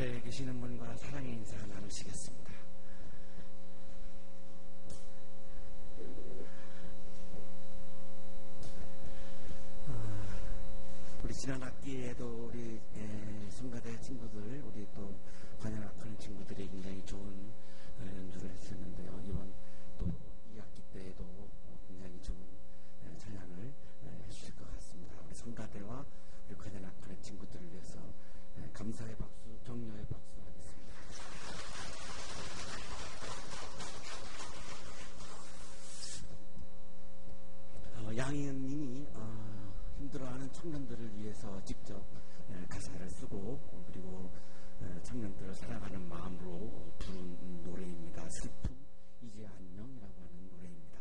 옆에 계시는 분과 사랑의 인사 나누시겠습니다. 우리 지난 학기에도 우리 성가대 친구들, 우리 또 관현악하는 친구들이 굉장히 좋은 연주를 했었는데요. 이번 또 2학기 때에도 굉장히 좋은 찬양을 해주실 것 같습니다. 우리 성가대와 우리 관현악하는 친구들을 위해서 감사의 박수, 격려의 박수 하겠습니다. 양희은 님이 힘들어하는 청년들을 위해서 직접 가사를 쓰고 그리고 청년들을 사랑하는 마음으로 부른 노래입니다. 슬픔 이제 안녕이라고 하는 노래입니다.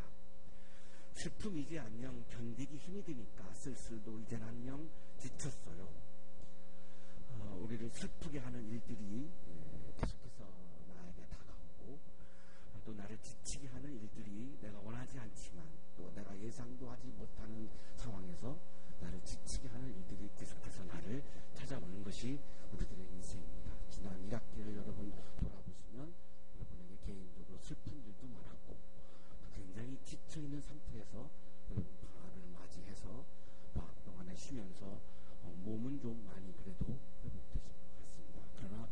슬픔 이제 안녕, 견디기 힘이 드니까 쓸쓸도 이젠 안녕, 지쳤어요. 우리를 슬프게 하는 일들이 계속해서 나에게 다가오고 또 나를 지치게 하는 일들이 내가 원하지 않지만 또 내가 예상도 하지 못하는 상황에서 나를 지치게 하는 일들이 계속해서 나를 찾아오는 것이 우리들의 인생입니다. 지난 1학기를 여러분 돌아보시면 여러분에게 개인적으로 슬픈 일도 많았고 굉장히 지쳐있는 상태에서 여러분 방학을 맞이해서 방학 동안에 쉬면서 몸은 좀 많이 그래도 회복되신 것 같습니다. 그러나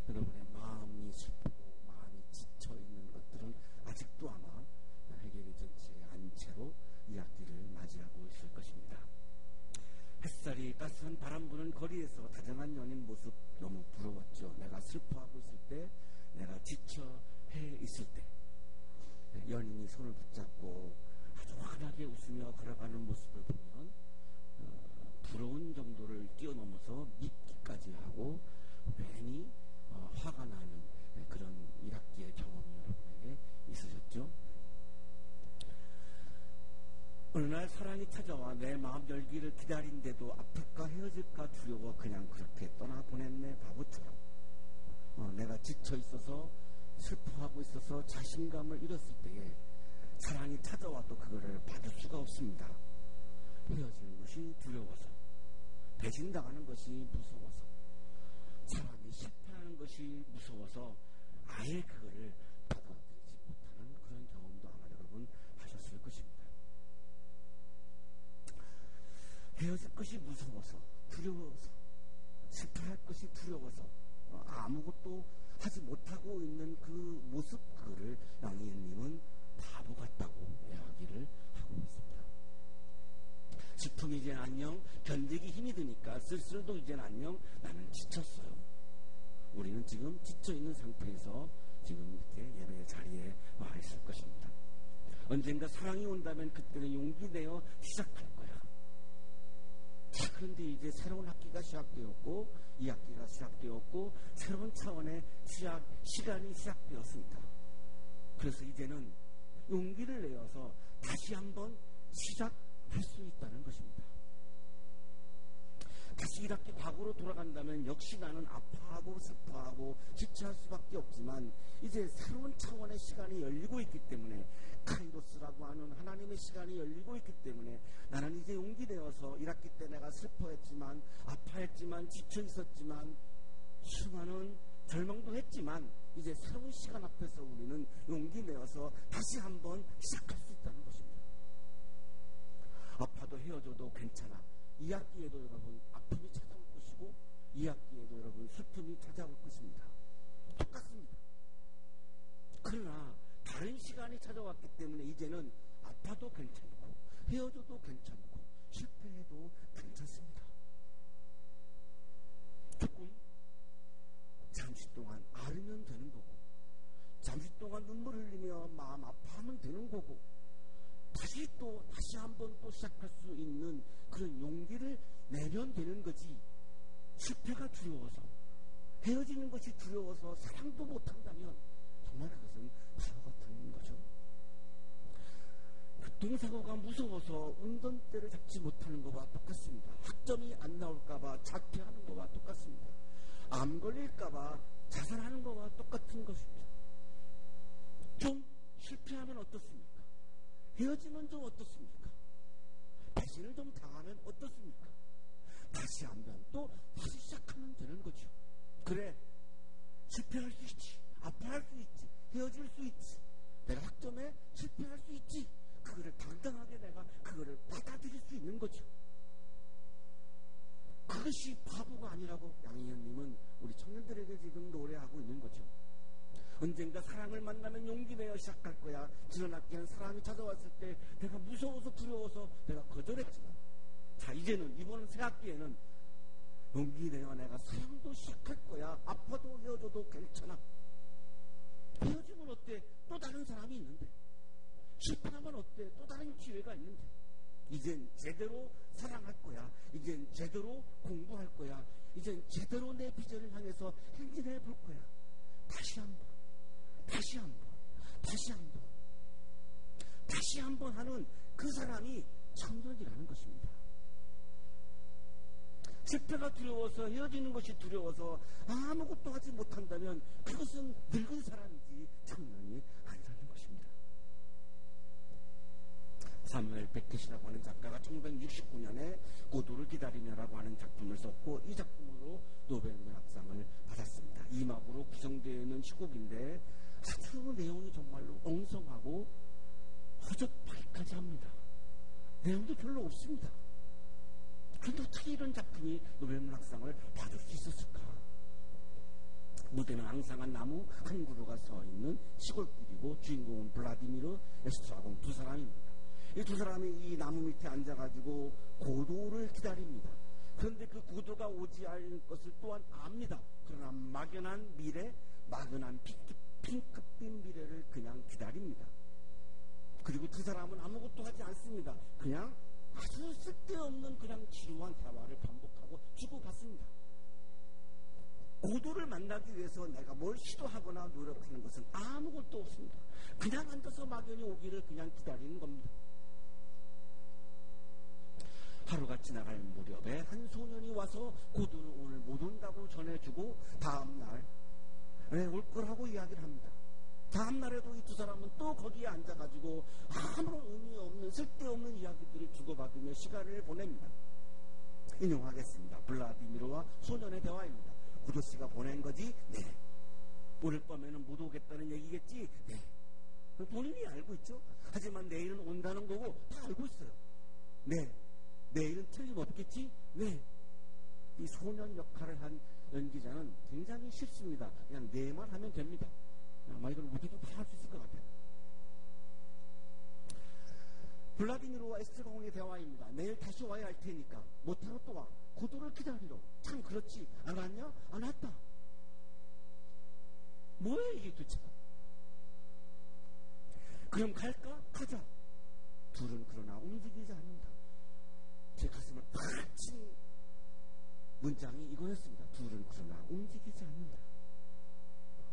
여러분의 마음이 슬프고 마음이 지쳐있는 것들은 아직도 아마 해결이 전체에 안 채로 2학기를 맞이하고 있을 것입니다. 햇살이 따스한 바람 부는 거리에서 다정한 연인 모습 너무 부러웠죠. 내가 슬퍼하고 있을 때, 내가 지쳐해 있을 때 연인이 손을 붙잡고 아주 환하게 웃으며 걸어가는 모습을 보면 부러운 정도를 뛰어넘어서 믿기까지 하고 괜히 화가 나는 그런 1학기의 경험이 여러분에게 있으셨죠? 어느 날 사랑이 찾아와 내 마음 열기를 기다린데도 아플까 헤어질까 두려워 그냥 그렇게 떠나보냈네. 바보처럼. 내가 지쳐있어서 슬퍼하고 있어서 자신감을 잃었을 때에 사랑이 찾아와도 그거를 받을 수가 없습니다. 헤어지는 것이 두려워서, 배신당하는 것이 무서워서, 사랑이 실패하는 것이 무서워서 아예 그거를 받아들이지 못하는 그런 경험도 아마 여러분 하셨을 것입니다. 헤어질 것이 무서워서, 두려워서, 실패할 것이 두려워서 아무것도 하지 못하고 있는 그 모습, 그거를 양희은님은 바보 같다고 이야기를 하고 있습니다. 슬픔 이젠 안녕, 견디기 힘이 드니까 쓸쓸도 이젠 안녕, 나는 지쳤어요. 우리는 지금 지쳐있는 상태에서 지금 이렇게 예배의 자리에 와 있을 것입니다. 언젠가 사랑이 온다면 그때는 용기 내어 시작할 거야. 그런데 이제 새로운 학기가 시작되었고 2학기가 시작되었고 새로운 차원의 시간이 시작되었습니다. 그래서 이제는 용기를 내어서 다시 한번 시작할 수 있다는 것입니다. 다시 1학기 과거로 돌아간다면 역시 나는 아파하고 슬퍼하고 지체할 수밖에 없지만 이제 새로운 차원의 시간이 열리고 있기 때문에 카이로스라고 하는 하나님의 시간이 열리고 있기 때문에 나는 이제 용기 내어서 1학기 때 내가 슬퍼했지만 아파했지만 지쳐 있었지만 수많은 절망도 했지만 이제 새로운 시간 앞에서 우리는 용기 내어서 다시 한번 시작할 수 있다는 것입니다. 아파도 헤어져도 괜찮아. 2학기에도 여러분 아픔이 찾아올 것이고 2학기에도 여러분 슬픔이 찾아올 것입니다. 똑같습니다. 그러나 다른 시간이 찾아왔기 때문에 이제는 아파도 괜찮고 헤어져도 괜찮고 실패해도 괜찮습니다. 조금 잠시 동안 앓으면 되는 거고 잠시 동안 눈물 흘리며 마음 아파하면 되는 거고 다시 한번 또 시작할 수 있는 그런 용기를 내면 되는 거지. 실패가 두려워서 헤어지는 것이 두려워서 사랑도 못한다면 정말 그것은 바보 같은 거죠. 교통사고가 무서워서 운전대를 잡지 못하는 것과 똑같습니다. 학점이 안 나올까봐 자퇴하는 것과 똑같습니다. 암 걸릴까봐 자살하는 것과 똑같은 것입니다. 좀 실패하면 어떻습니까? 헤어지면 좀 어떻습니까? 배신을 좀 당하면 어떻습니까? 다시 한번 또 다시 시작하면 되는 거죠. 그래, 실패할 수 있지. 아파할 수 있지. 헤어질 수 있지. 내가 학점에 실패할 수 있지. 그거를 당당하게 내가 그거를 받아들일 수 있는 거죠. 그것이 바보가 아니라고 양희연님은 우리 청년들에게 지금 노래하고 있는 거죠. 언젠가 사랑을 만나면 용기 내어 시작할 거야. 지난 학기엔 사람이 찾아왔을 때 내가 무서워서 두려워서 내가 거절했지만, 자, 이제는 이번 새 학기에는 용기 내어 내가 사랑도 시작할 거야. 아파도 헤어져도 괜찮아. 헤어지면 어때? 또 다른 사람이 있는데. 실패하면 어때? 또 다른 기회가 있는데. 이젠 제대로 사랑할 거야. 이젠 제대로 공부할 거야. 이젠 제대로 내 비전을 향해서 행진해 볼 거야. 다시 한번, 다시 한번, 다시 한번, 다시 한번 하는 그 사람이 청년이라는 것입니다. 실패가 두려워서, 헤어지는 것이 두려워서 아무것도 하지 못한다면 그것은 늙은 사람이지 청년이 아니라는 것입니다. 사무엘 베켓이라고 하는 작가가 1969년에 고도를 기다리며라고 하는 작품을 썼고, 이 작품으로 노벨 문학상을 받았습니다. 이막으로 구성되어 있는 시곡인데 아주 내용이 정말로 엉성하고 허접하기까지 합니다. 내용도 별로 없습니다. 그런데 어떻게 이런 작품이 노벨 문학상을 받을 수 있었을까? 무대는 앙상한 나무 한 그루가 서 있는 시골길이고, 주인공은 블라디미르 에스트라곤 두 사람입니다. 이 두 사람이 이 나무 밑에 앉아가지고 고도를 기다립니다. 그런데 그 고도가 오지 않을 것을 또한 압니다. 그러나 막연한 미래, 막연한 핑크빛 미래를 그냥 기다립니다. 그리고 두 사람은 아무것도 하지 않습니다. 그냥 아주 쓸데없는 그냥 지루한 대화를 반복하고 주고받습니다. 고도를 만나기 위해서 내가 뭘 시도하거나 노력하는 것은 아무것도 없습니다. 그냥 앉아서 막연히 오기를 그냥 기다리는 겁니다. 하루가 지나갈 무렵에 한 소년이 와서 고도는 오늘 못 온다고 전해주고 다음날 올 거라고 이야기를 합니다. 다음날에도 이 두 사람은 또 거기에 앉아가지고 아무런 의미 없는 쓸데없는 이야기들을 주고받으며 시간을 보냅니다. 인용하겠습니다. 블라디미르와 소년의 대화입니다. 구도씨가 보낸 거지? 네. 오늘 밤에는 못 오겠다는 얘기겠지? 네. 본인이 알고 있죠. 하지만 내일은 온다는 거고 다 알고 있어요. 네. 내일은 틀림없겠지? 네. 이 소년 역할을 한 연기자는 굉장히 쉽습니다. 그냥 네만 하면 됩니다. 아마 이걸 우리도 다 할 수 있을 것 같아요. 블라디미르와 에스트라곤의 대화입니다. 내일 다시 와야 할 테니까 못하러 또 와. 고도를 기다리러. 참 그렇지. 안 왔냐? 안 왔다. 뭐야 이게 도대체? 그럼 갈까? 가자. 둘은 그러나 움직이지 않는다. 제 가슴을 팍 친 문장이 이거였습니다. 둘은 그러나 움직이지 않는다.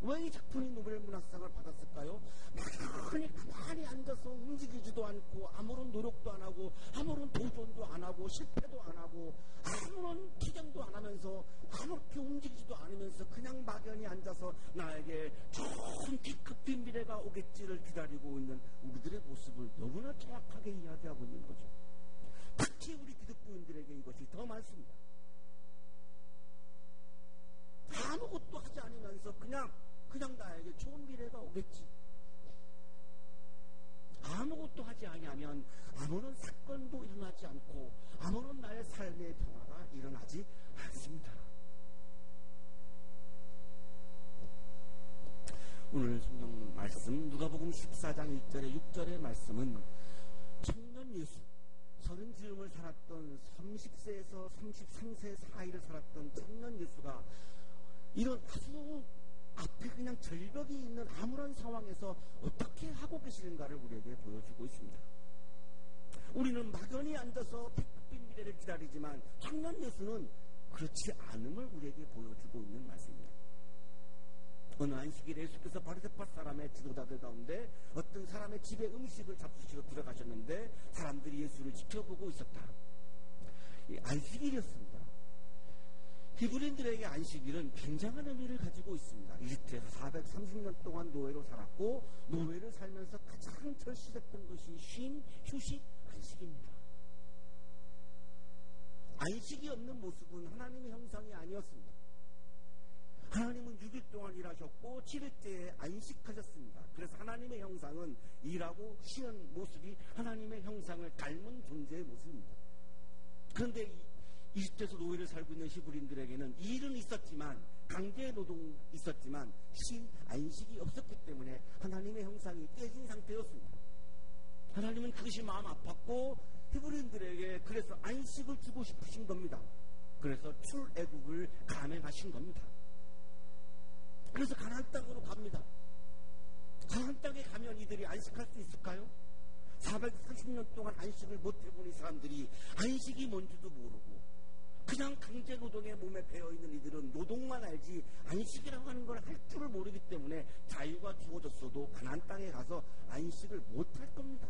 왜 이 작품이 노벨 문학상을 받았을까요? 가만히 앉아서 움직이지도 않고 아무런 노력도 안 하고 아무런 도전도 안 하고 실패도 안 하고 아무런 투쟁도 안 하면서 아무렇게 움직이지도 않으면서 그냥 막연히 앉아서 나에게 좋은 뒤끝빈 미래가 오겠지를 기다리고 있는 우리들의 모습을 너무나 정확하게 이야기하고 있는 거죠. 특히 우리 기독교인들에게 이것이 더 많습니다. 아무것도 하지 않으면서 그냥 나에게 좋은 미래가 오겠지. 아무것도 하지 아니하면 아무런 사건도 일어나지 않고 아무런 나의 삶의 변화가 일어나지 않습니다. 오늘 성경 말씀 누가복음 14장 1절에 6절의 말씀은 청년 예수 30즈음을 살았던 30세에서 33세 사이를 살았던 청년 예수가 이런 아주 앞에 그냥 절벽이 있는 아무런 상황에서 어떻게 하고 계시는가를 우리에게 보여주고 있습니다. 우리는 막연히 앉아서 빛빛 미래를 기다리지만 청년 예수는 그렇지 않음을 우리에게 보여주고 있는 말씀입니다. 어느 안식일에 예수께서 바리새파 사람의 지도자들 가운데 어떤 사람의 집에 음식을 잡수시러 들어가셨는데 사람들이 예수를 지켜보고 있었다. 이 안식일이었습니다. 히브리인들에게 안식일은 굉장한 의미를 가지고 있습니다. 이집트에서 430년 동안 노예로 살았고 노예를 살면서 가장 절실했던 것이 쉼, 휴식, 안식입니다. 안식이 없는 모습은 하나님의 형상이 아니었습니다. 하나님은 6일 동안 일하셨고 7일째에 안식하셨습니다. 그래서 하나님의 형상은 일하고 쉬는 모습이 하나님의 형상을 닮은 존재의 모습입니다. 그런데 이집트에서 노예를 살고 있는 히브리인들에게는 일은 있었지만, 강제 노동이 있었지만 쉰 안식이 없었기 때문에 하나님의 형상이 깨진 상태였습니다. 하나님은 그것이 마음 아팠고 히브리인들에게 그래서 안식을 주고 싶으신 겁니다. 그래서 출애굽을 감행하신 겁니다. 그래서 가나안 땅으로 갑니다. 가나안 땅에 가면 이들이 안식할 수 있을까요? 430년 동안 안식을 못 해본 이 사람들이 안식이 뭔지도 모르고 그냥 강제 노동에 몸에 배어있는 이들은 노동만 알지 안식이라고 하는 걸 할 줄을 모르기 때문에 자유가 주어졌어도 가나안 땅에 가서 안식을 못 할 겁니다.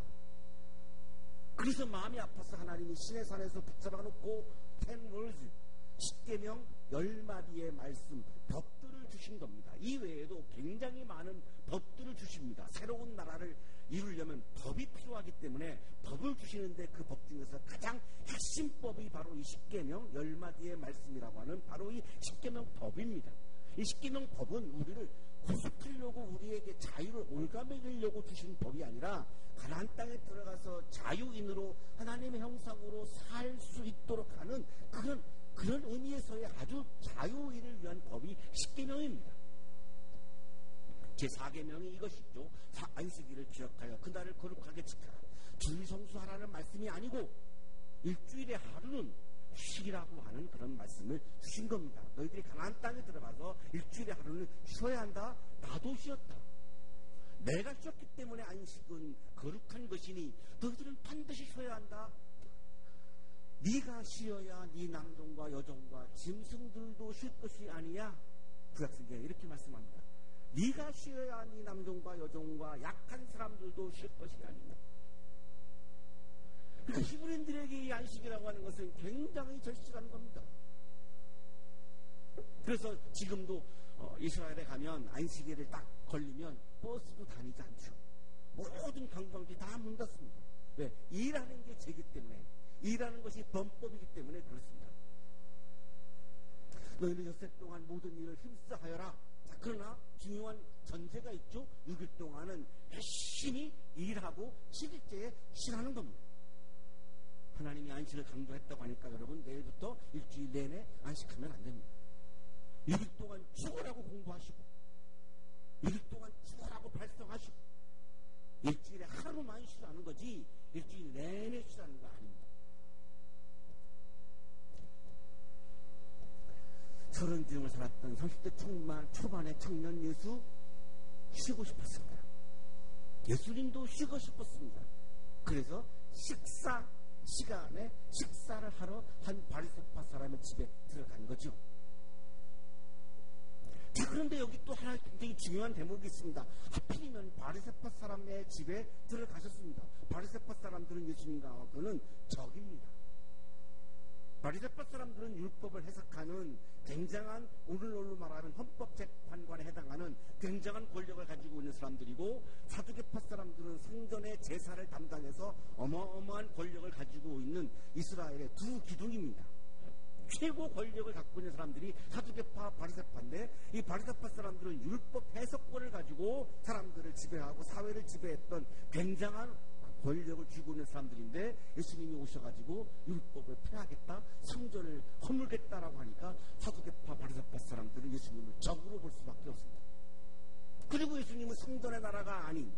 그래서 마음이 아파서 하나님이 시내산에서 붙잡아 놓고 10 words, 10계명 10마디의 말씀, 법들을 주신 겁니다. 이 외에도 굉장히 많은 법들을 주십니다. 새로운 나라를 이루려면 법이 필요하기 때문에 법을 주시는데 그 법 중에서 가장 핵심법이 바로 이 10계명 10마디의 말씀이라고 하는 바로 이 10계명 법입니다. 이 10계명 법은 우리를 구속하려고 우리에게 자유를 올가매려고 주신 법이 아니라 가나안 땅에 들어가서 자유인으로 하나님의 형상으로 살 수 있도록 하는 그런 의미에서의 아주 자유인을 위한 법이 10계명입니다. 제4계명이 이것이죠. 안식일을 기억하여 그날을 거룩하게 지켜라. 주일 성수하라는 말씀이 아니고 일주일의 하루는 쉬라고 하는 그런 말씀을 주신 겁니다. 너희들이 가나안 땅에 들어가서 일주일의 하루는 쉬어야 한다. 나도 쉬었다. 내가 쉬었기 때문에 안식은 거룩한 것이니 너희들은 반드시 쉬어야 한다. 네가 쉬어야 네 남종과 여종과 짐승들도 쉴 것이 아니야. 구약성경에 이렇게 말씀합니다. 네가 쉬어야 네 남종과 여종과 약한 사람들도 쉴 것이 아니냐. 그러니까 히브리인들에게 이 안식이라고 하는 것은 굉장히 절실한 겁니다. 그래서 지금도 이스라엘에 가면 안식일을 딱 걸리면 버스도 다니지 않죠. 모든 관광지 다 문 닫습니다. 왜? 일하는 게 죄기 때문에, 일하는 것이 범법이기 때문에 그렇습니다. 너희는 엿새 동안 모든 일을 힘써하여라. 자, 그러나 중요한 전제가 있죠. 6일 동안은 열심히 일하고 7일째에 쉬라는 겁니다. 하나님이 안식을 강조했다고 하니까 여러분 내일부터 일주일 내내 안식하면 안 됩니다. 6일 동안 죽으라고 공부하시고 6일 동안 죽으라고 발성하시고 일주일에 하루만 쉬라는 거지 일주일 내내 쉬라는 거 아닙니다. 30쯤을 살았던 30대 초반의 청년 예수 쉬고 싶었습니다. 예수님도 쉬고 싶었습니다. 그래서 식사 시간에 식사를 하러 한 바리새파 사람의 집에 들어간 거죠. 자, 그런데 여기 또 하나 굉장히 중요한 대목이 있습니다. 하필이면 바리새파 사람의 집에 들어가셨습니다. 바리새파 사람들은 예수님과는 적입니다. 바리새파 사람들은 율법을 해석하는 굉장한 오늘날로 말하면 헌법재판관에 해당하는 굉장한 권력을 가지고 있는 사람들이고 사두개파 사람들은 성전의 제사를 담당해서 어마어마한 권력을 가지고 있는 이스라엘의 두 기둥입니다. 최고 권력을 갖고 있는 사람들이 사두개파, 바리새파인데 이 바리새파 사람들은 율법 해석권을 가지고 사람들을 지배하고 사회를 지배했던 굉장한 권력을 쥐고 있는 사람들인데 예수님이 오셔가지고 율법을 폐하겠다, 성전을 허물겠다라고 하니까 사두개파, 바리새파 사람들은 예수님을 적으로 볼 수밖에 없습니다. 그리고 예수님은 성전의 나라가 아닌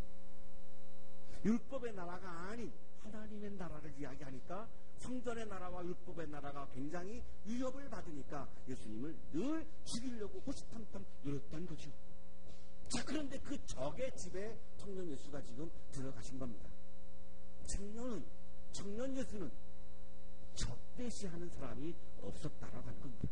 율법의 나라가 아닌 하나님의 나라를 이야기하니까 성전의 나라와 율법의 나라가 굉장히 위협을 받으니까 예수님을 늘 죽이려고 호시탐탐 노렸던 거죠. 자, 그런데 그 적의 집에 청년 예수가 지금 들어가신 겁니다. 청년 예수는 적대시하는 사람이 없었다라고 하는 겁니다.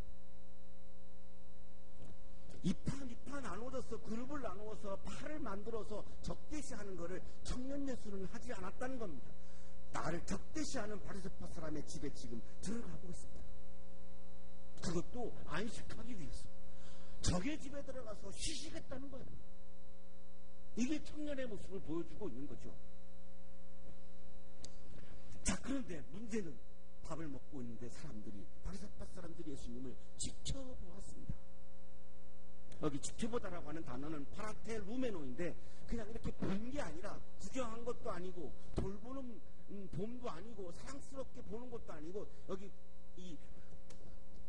이파 나누어서 그룹을 나누어서 파를 만들어서 적대시하는 것을 청년 예수는 하지 않았다는 겁니다. 나를 적대시하는 바리새파 사람의 집에 지금 들어가고 있습니다. 그것도 안식하기 위해서 적의 집에 들어가서 쉬시겠다는 거예요. 이게 청년의 모습을 보여주고 있는 거죠. 자, 그런데 문제는 밥을 먹고 있는데 바리새파 사람들이 예수님을 지켜보았습니다. 여기 지켜보다라고 하는 단어는 파라테 루메노인데 그냥 이렇게 본 게 아니라 구경한 것도 아니고 돌보는 봄도 아니고 사랑스럽게 보는 것도 아니고 여기 이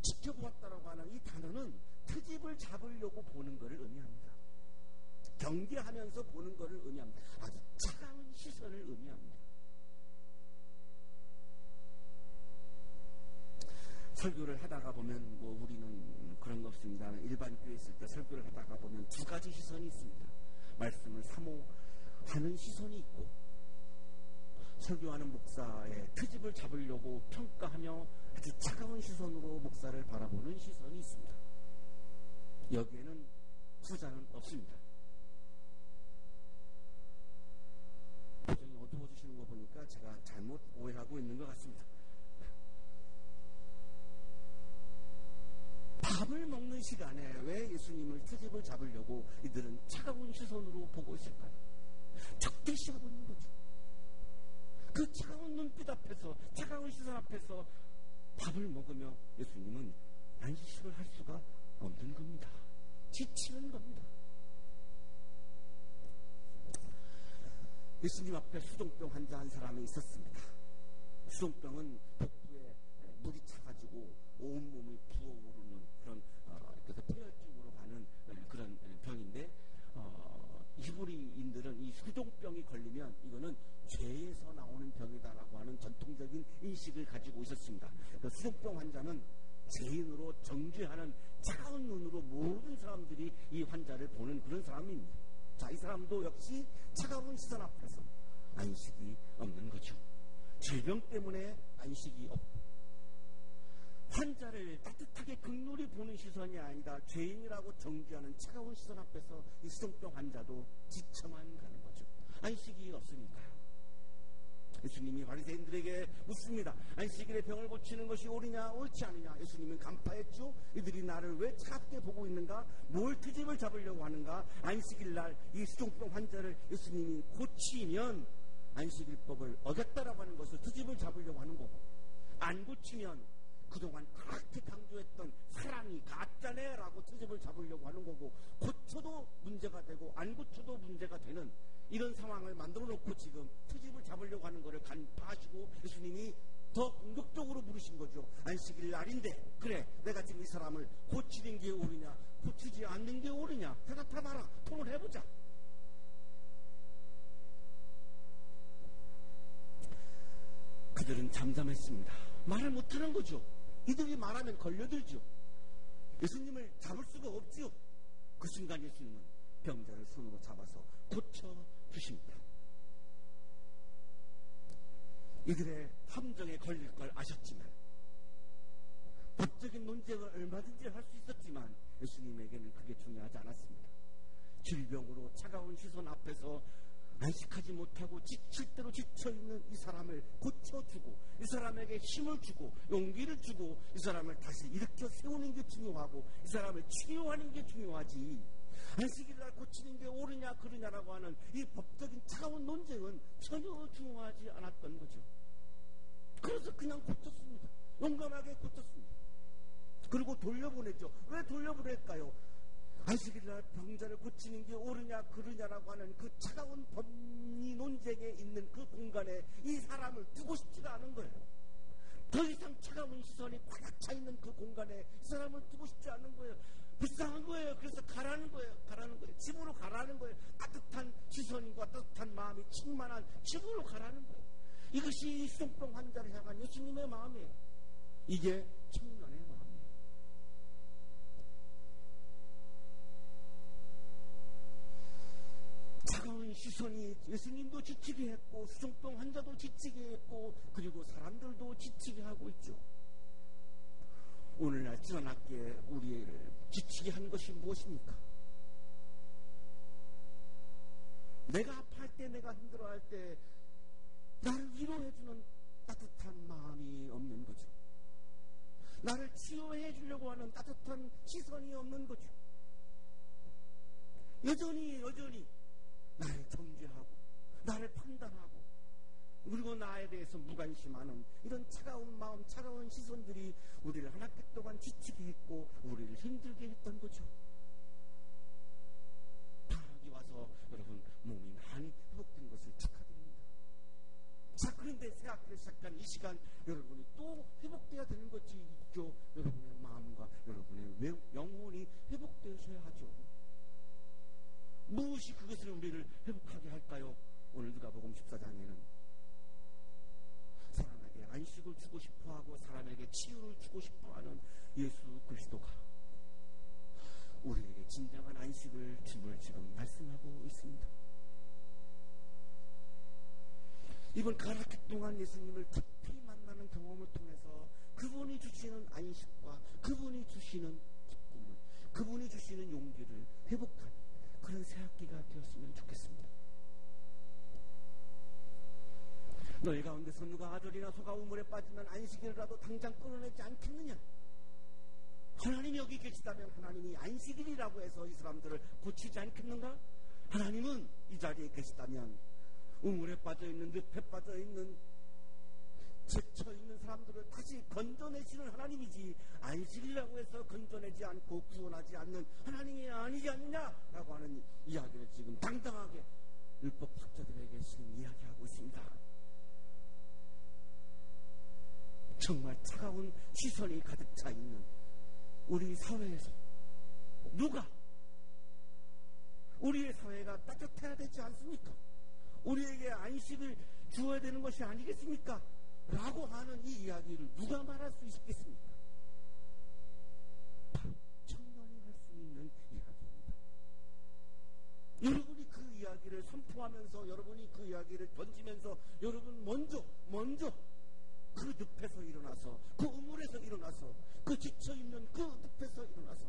지켜보았다라고 하는 이 단어는 트집을 잡으려고 보는 것을 의미합니다. 경계하면서 보는 것을 의미합니다. 아주 차가운 시선을 의미합니다. 설교를 하다가 보면 뭐 우리는 그런 거 없습니다. 일반 교회 있을 때 설교를 하다가 보면 두 가지 시선이 있습니다. 말씀을 사모하는 시선이 있고 설교하는 목사의 트집을 잡으려고 평가하며 아주 차가운 시선으로 목사를 바라보는 시선이 있습니다. 여기에는 후자는 없습니다. 표정이 어두워지시는 거 보니까 제가 잘못 오해하고 있는 것 같습니다. 밥을 먹는 시간에 왜 예수님을 트집을 잡으려고 이들은 차가운 시선으로 보고 있을까요? 적대시하고 있는 거죠. 그 차가운 눈빛 앞에서, 차가운 시선 앞에서 밥을 먹으며 예수님은 안식을 할 수가 없는 겁니다. 지치는 겁니다. 예수님 앞에 수종병 환자 한 사람이 있었습니다. 수종병은 복부에 물이 차가지고 온몸이 부어오르는 그런 그래서 폐혈증으로 가는 그런 병인데 히브리인들은 이 수종병이 걸리면 이거는 죄에서 나오는 병이다라고 하는 전통적인 인식을 가지고 있었습니다. 그 수종병 환자는 죄인으로 정죄하는 차가운 눈으로 모든 사람들이 이 환자를 보는 그런 사람입니다. 자, 이 사람도 역시 차가운 시선 앞에서 안식이 없는 거죠. 질병 때문에 안식이 없고 환자를 따뜻하게 극률히 보는 시선이 아니라 죄인이라고 정죄하는 차가운 시선 앞에서 이 수종병 환자도 지쳐만 가는 거죠. 안식이 없으니까요. 예수님이 바리새인들에게 묻습니다. 안식일에 병을 고치는 것이 옳으냐 옳지 않느냐. 예수님은 간파했죠. 이들이 나를 왜 차갑게 보고 있는가, 뭘 트집을 잡으려고 하는가. 안식일날 이 수종병 환자를 예수님이 고치면 안식일법을 어겼다라고 하는 것을 트집을 잡으려고 하는 거고, 안 고치면 그동안 그렇게 강조했던 사랑이 가짜네라고 트집을 잡으려고 하는 거고, 고쳐도 문제가 되고 안 고쳐도 문제가 되는 이런 상황을 만들어 놓고 지금 트집을 잡으려고 하는 것을 간파하시고 예수님이 더 공격적으로 물으신 거죠. 안식일 날인데 그래 내가 지금 이 사람을 고치는 게 옳으냐 고치지 않는 게 옳으냐 대답해봐라. 통을해보자. 그들은 잠잠했습니다. 말을 못하는 거죠. 이들이 말하면 걸려들죠. 예수님을 잡을 수가 없죠. 그 순간 예수님은 병자를 손으로 잡아서 고쳐주십니다. 이들의 함정에 걸릴 걸 아셨지만, 법적인 논쟁을 얼마든지 할 수 있었지만 예수님에게는 그게 중요하지 않았습니다. 질병으로 차가운 시선 앞에서 안식하지 못하고 지칠 대로 지쳐있는 이 사람을 고쳐주고 이 사람에게 힘을 주고 용기를 주고 이 사람을 다시 일으켜 세우는 게 중요하고 이 사람을 치료하는 게 중요하지, 안식일날 고치는 게 옳으냐 그르냐라고 하는 이 법적인 차가운 논쟁은 전혀 중요하지 않았던 거죠. 그래서 그냥 고쳤습니다. 용감하게 고쳤습니다. 그리고 돌려보냈죠. 왜 돌려보낼까요? 안식일날 병자를 고치는 게 옳으냐 그르냐라고 하는 그 차가운 법리 논쟁에 있는 그 공간에 이 사람을 두고 싶지가 않은 거예요. 더 이상 차가운 시선이 꽉 차 있는 그 공간에 이 사람을 두고 싶지 않은 거예요. 불쌍한 거예요. 그래서 가라는 거예요. 가라는 거예요. 집으로 가라는 거예요. 따뜻한 시선과 따뜻한 마음이 충만한 집으로 가라는 거예요. 이것이 수종병 환자를 향한 예수님의 마음이에요. 이게 청년의 마음이에요. 차가운 시선이 예수님도 지치게 했고 수종병 환자도 지치게 했고 그리고 사람들도 지치게 하고 있죠. 오늘날 지난학기에 우리를 지치게 한 것이 무엇입니까? 내가 아파할 때, 내가 힘들어할 때 나를 위로해주는 따뜻한 마음이 없는 거죠. 나를 치유해 주려고 하는 따뜻한 시선이 없는 거죠. 여전히 나를 정죄하고 나를 판단하고 그리고 나에 대해서 무관심하는 이런 차가운 마음, 차가운 시선들이 우리를 한 학기 동안 지치게 했고 우리를 힘들게 했던 거죠. 여러분 몸이 많이 회복된 것을 축하드립니다. 자, 그런데 새 학기를 시작한 이 시간 여러분이 또 회복돼야 되는 것이 있죠. 여러분의 마음과 여러분의 영혼이 회복되셔야 하죠. 무엇이 그것을 우리를 회복하게 할까요? 오늘 누가복음 14장에는 사람에게 안식을 주고 싶어하고 사람에게 치유를 주고 싶어하는 예수 그리스도가 우리에게 진정한 안식을 줌을 지금 말씀하고 있습니다. 이번 가라키 동안 예수님을 깊이 만나는 경험을 통해서 그분이 주시는 안식과 그분이 주시는 기쁨을, 그분이 주시는 용기를 회복하는 그런 새 학기가 되었으면 좋겠습니다. 너희 가운데서 누가 아들이나 소가 우물에 빠지면 안식일이라도 당장 끊어내지 않겠느냐? 하나님이 여기 계시다면 하나님이 안식일이라고 해서 이 사람들을 고치지 않겠는가? 하나님은 이 자리에 계시다면 우물에 빠져있는, 늪에 빠져있는, 지쳐있는 사람들을 다시 건져내시는 하나님이지 안식일이라고 해서 건져내지 않고 구원하지 않는 하나님이 아니지 않느냐라고 하는 이야기를 지금 당당하게 율법 학자들에게 지금 이야기하고 있습니다. 정말 차가운 시선이 가득 차 있는 우리 사회에서 누가 우리의 사회가 따뜻해야 되지 않습니까? 우리에게 안식을 주어야 되는 것이 아니겠습니까? 라고 하는 이 이야기를 누가 말할 수 있겠습니까? 바로 청년이 할 수 있는 이야기입니다. 여러분이 그 이야기를 선포하면서 여러분이 그 이야기를 던지면서 여러분 먼저 그 늪에서 일어나서 그 우물에서 일어나서 그 지쳐있는 그 늪에서 일어나서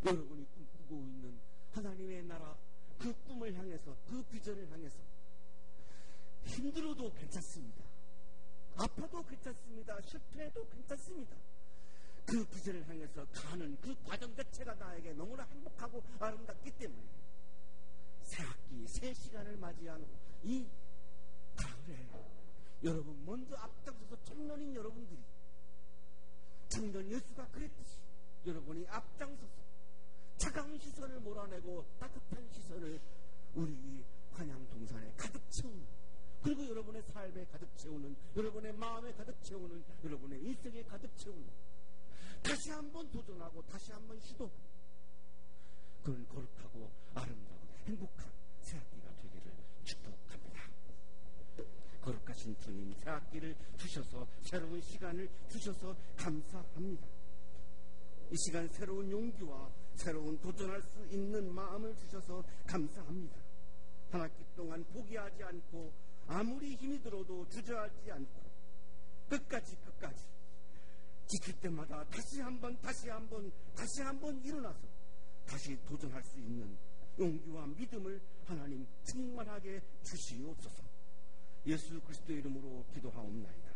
여러분이 꿈꾸고 있는 하나님의 나라 그 꿈을 향해서 그 비전을 향해서 힘들어도 괜찮습니다. 아파도 괜찮습니다. 실패해도 괜찮습니다. 그 비전을 향해서 가는 그 과정 자체가 나에게 너무나 행복하고 아름답기 때문에 새 학기, 새 시간을 맞이한 이 가을에 여러분 먼저 앞장서서 청년인 여러분들이 청년 예수가 그랬듯이 여러분이 앞장서서 차가운 시선을 몰아내고 따뜻한 시선을 우리 환양 동산에 가득 채우는 그리고 여러분의 삶에 가득 채우는 여러분의 마음에 가득 채우는 여러분의 인생에 가득 채우는 다시 한번 도전하고 다시 한번 시도하고 그런 거룩하고 아름다운 행복한 새학기가 되기를 축복합니다. 거룩하신 주님 새학기를 주셔서 새로운 시간을 주셔서 감사합니다. 이 시간 새로운 용기와 새로운 도전할 수 있는 마음을 주셔서 감사합니다. 한 학기 동안 포기하지 않고 아무리 힘이 들어도 주저하지 않고 끝까지 지킬 때마다 다시 한번 일어나서 다시 도전할 수 있는 용기와 믿음을 하나님 충만하게 주시옵소서. 예수 그리스도의 이름으로 기도하옵나이다.